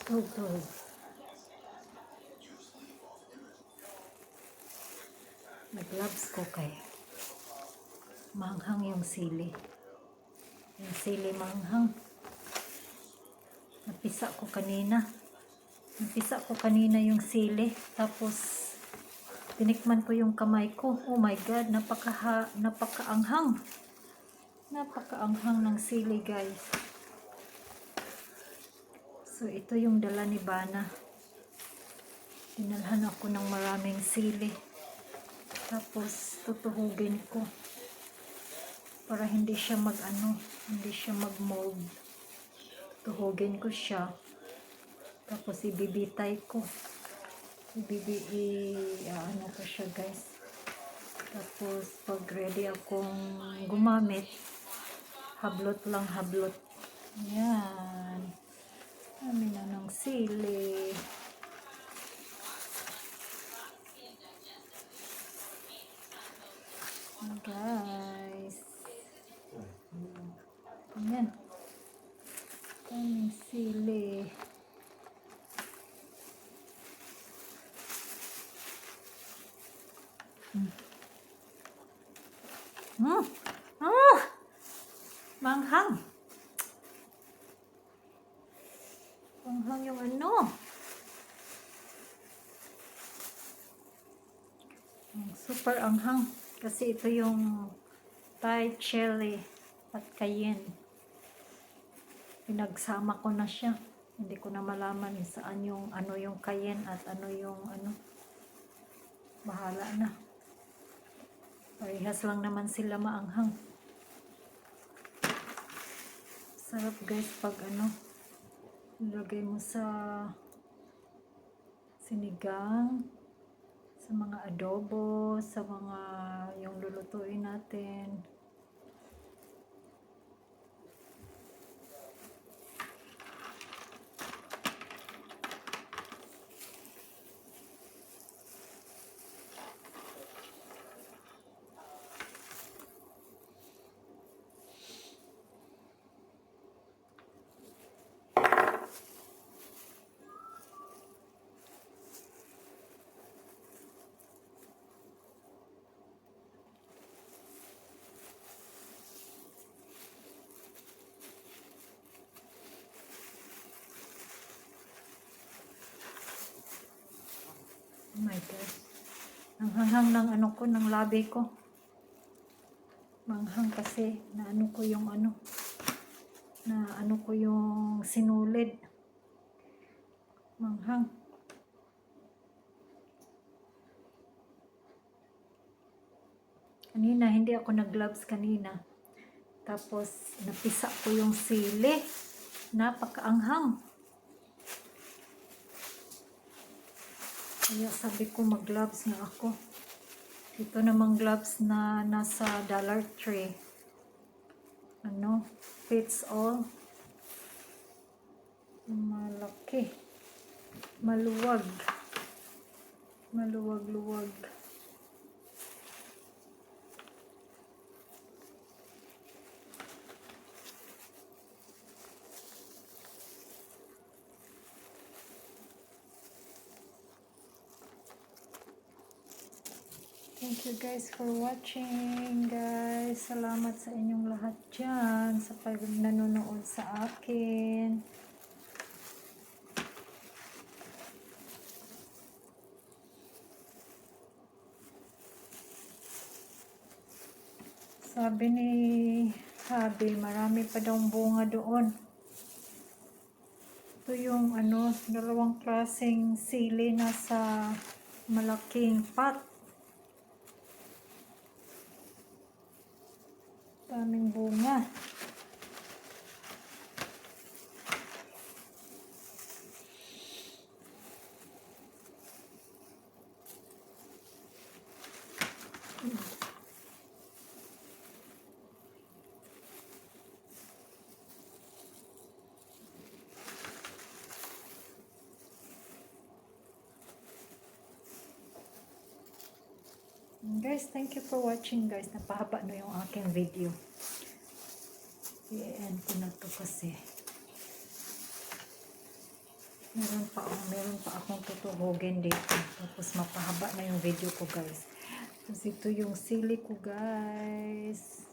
Tugtog. Nag-gloves ko kay manghang yung sili. Yung sili manghang. Napisa ko kanina yung sili. Tapos, tinikman ko yung kamay ko. Oh my God, napakaanghang. Napakaanghang ng sili, guys. So, ito yung dala ni Bana. Dinalhan ako ng maraming sili. Tapos, tutuhugin ko. Para hindi siya hindi siya mag-mold. Tuhugin ko siya. Tapos, ibibitay ko. Ano ko siya, guys. Tapos, pag ready akong gumamit, hablot lang hablot. Yan. Dami na ng sili. Guys. Ayan. Daming sili. Manghang. Manghang yung ano. Super anghang. Kasi ito yung Thai chili at cayenne. Pinagsama ko na siya. Hindi ko na malaman saan yung ano yung cayenne at ano yung ano. Bahala na. Parehas lang naman sila maanghang. Sarap guys pag ilagay mo sa sinigang, sa mga adobo, sa mga yung lulutuin natin. Oh my God. Ang hanghang ng ng labi ko. Manghang kasi na ko yung ko yung sinulid. Manghang. Kanina, hindi ako nag-gloves kanina. Tapos, napisa ko yung sili. Napakaanghang. Kaya sabi ko mag-gloves na ako. Ito namang gloves na nasa Dollar Tree. Fits all. Malaki. Maluwag. Maluwag-luwag. Thank you guys for watching, guys. Salamat sa inyong lahat dyan sa nanonood sa akin. Sabi ni Habi, marami pa daw bunga doon. Ito yung dalawang klaseng sili na sa malaking pot. Daming bunga. Guys, thank you for watching, guys. Napahaba na yung aking video. I-end ko na to kasi Meron pa akong tutuhugin dito. Tapos mapahaba na yung video ko guys. Tapos ito yung sili ko guys.